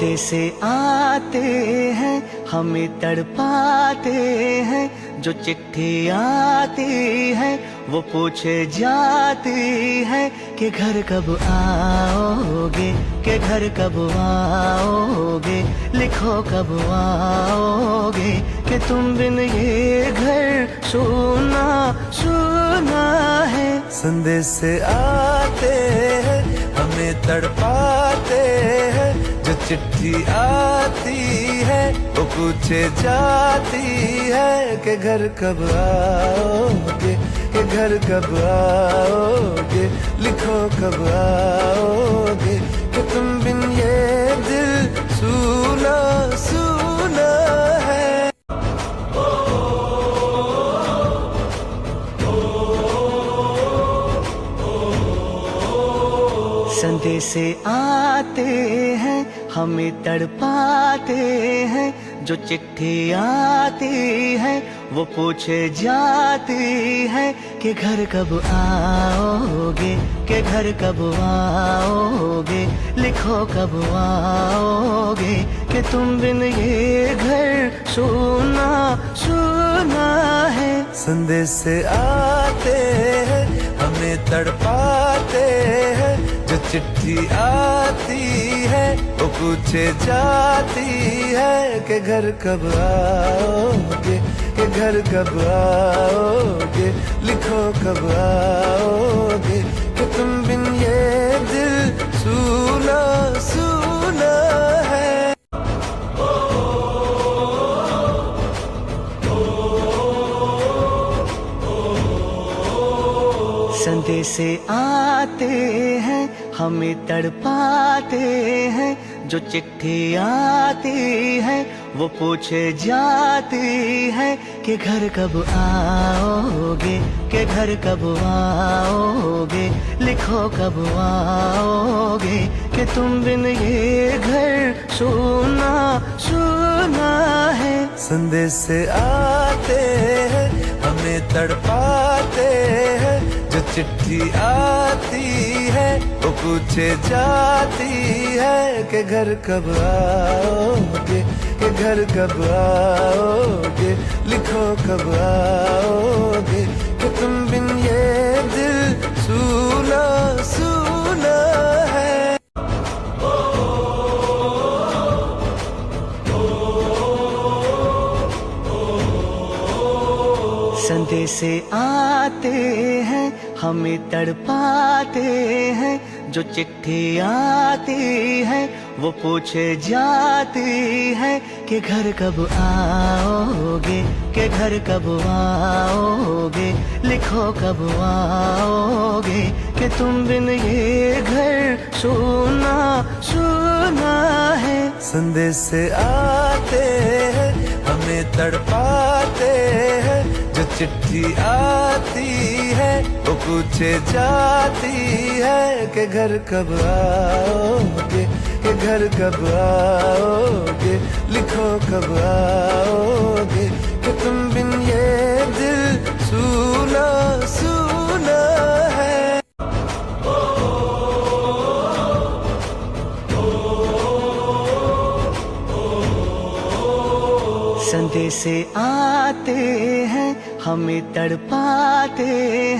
संदेशे आते हैं हमें तड़पाते हैं, जो चिट्ठी आती है वो पूछे जाती है कि घर कब आओगे, कि घर कब आओगे, लिखो कब आओगे, कि तुम बिन ये घर सुना सुना है। संदेशे आते हैं हमें तड़पाते हैं, जो चिट्ठी आती है वो पूछे जाती है कि घर कब आओगे, कि घर कब आओगे, लिखो कब आओगे, कि तुम बिन ये दिल सुना सुना है। संदेशे आते हैं हमें तड़पाते हैं, जो चिट्ठी आती है वो पूछे जाती है कि घर कब आओगे, कि घर कब आओगे, लिखो कब आओगे, कि तुम बिन ये घर सुना सुना है। संदेशे आते हैं हमें तड़पाते हैं, जो चिट्ठी आती है वो पूछे जाती है कि घर कब आओगे, कि घर कब आओगे, लिखो कब आओगे, कि तुम बिन ये दिल सुना सुना है। संदेशे आते हैं हमें तड़पाते हैं, जो चिट्ठी आती है वो पूछे जाती है कि घर कब आओगे, कि घर कब आओगे, लिखो कब आओगे, कि तुम बिन ये घर सुना सुना है। संदेशे आते हैं हमें तड़पाते हैं, जो चिट्ठी आती है वो पूछे जाती है कि घर कब आओगे, कि घर कब आओगे, लिखो कब आओगे, कि तुम बिन ये दिल सुना सुना है। संदेशे आते हैं हमें तड़पाते हैं, जो चिट्ठी आती है वो पूछे जाती है कि घर कब आओगे, कि घर कब आओगे, लिखो कब आओगे, कि तुम बिन ये घर सुना सुना है। संदेशे आते हैं हमें तड़पाते हैं, जो चिट्ठी आती है वो पूछे जाती है कि घर कब आओगे, कि घर कब आओगे, लिखो कब आओगे, कि तुम बिन ये दिल सुना सुना है। संदेशे आते हैं हमें तड़पाते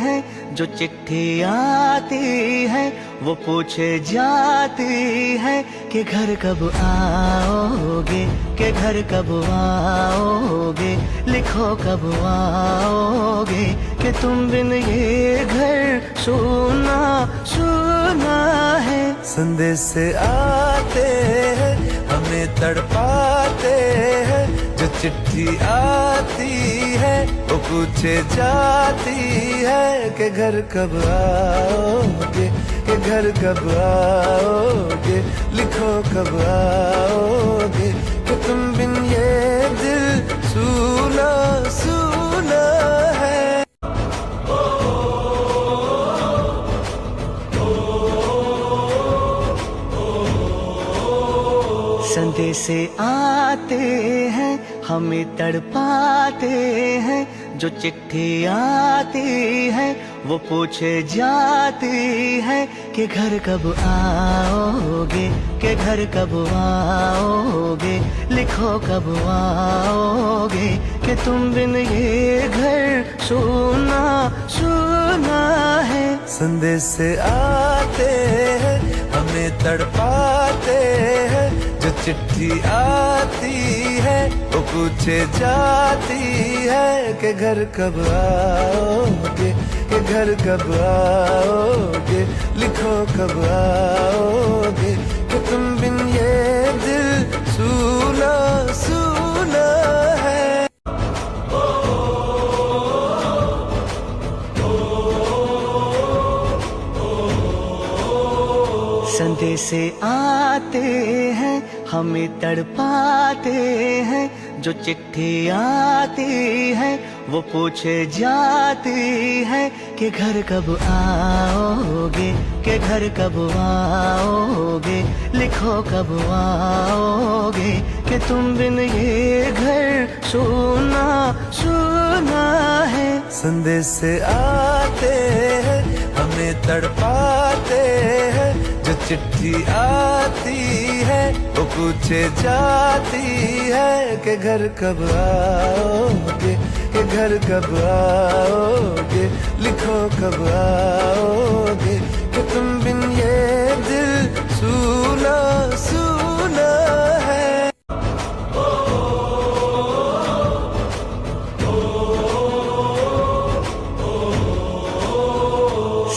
हैं, जो चिट्ठी आती है वो पूछे जाती है कि घर कब आओगे, कि घर कब आओगे, लिखो कब आओगे, कि तुम बिन ये घर सुना सुना है। संदेशे आते हैं हमें तड़पाते हैं, जो चिट्ठी आती है वो पूछे जाती है कि घर कब आओगे, कि घर कब आओगे, लिखो कब आओगे, कि तुम बिन ये दिल सुना सुना है। संदेशे आते हैं हमें तड़पाते हैं, जो चिट्ठी आती है वो पूछे जाती है कि घर कब आओगे, कि घर कब आओगे, लिखो कब आओगे, कि तुम बिन ये घर सुना सुना है। संदेश आते हैं हमें तड़पाते हैं, जो चिट्ठी आती है वो पूछे जाती है कि घर कब आओगे, कि घर कब आओगे, लिखो कब आओगे, कि तुम बिन ये दिल सूना सूना है। संदेश आते हैं हमें तड़पाते हैं, जो चिट्ठी आती है वो पूछे जाती है कि घर कब आओगे, कि घर कब आओगे, लिखो कब आओगे, कि तुम बिन ये घर सुना सुना है। संदेश आते हैं हमें तड़पाते हैं, जो चिट्ठी आती है वो पूछे जाती है कि घर कब आओगे, कि घर कब आओगे, लिखो कब आओगे, कि तुम बिन ये दिल सूना सूना है।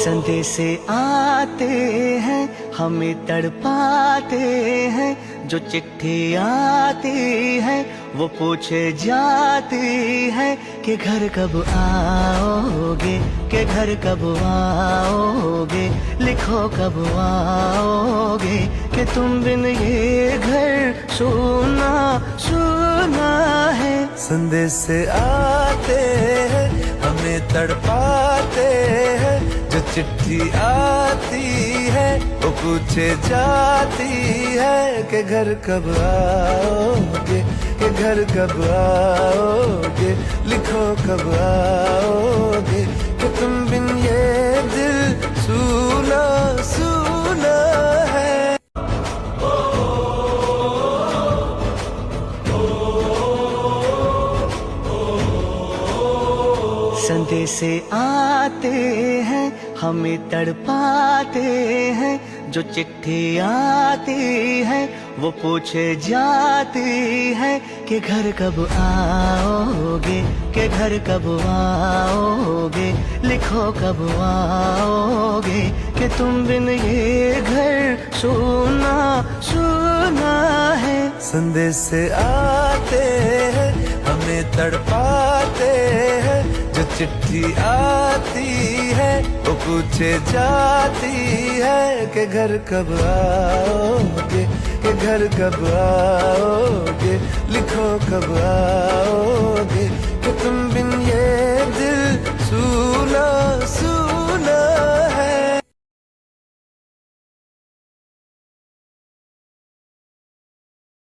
संदेश आते हैं हमें तड़पाते हैं, जो चिट्ठी आती है वो पूछे जाती है कि घर कब आओगे, कि घर कब आओगे, लिखो कब आओगे, कि तुम बिन ये घर सुना सुना है। संदेश आते हैं हमें तड़पाते हैं, जो चिट्ठी आती है वो पूछे जाती है कि घर कब आओगे, कि घर कब आओगे, लिखो कब आओगे, कि तुम बिन ये दिल सूना सूना है। संदेश आते हैं हमें तड़पाते हैं, जो चिट्ठी आती है वो पूछे जाती है कि घर कब आओगे, कि घर कब आओगे, लिखो कब आओगे, कि तुम बिन ये घर सुना सुना है। संदेश आते हैं हमें तड़पाते हैं, जो चिट्ठी आती है वो पूछे जाती है कि घर कब आओगे, कि घर कब आओगे, लिखो कब आओगे,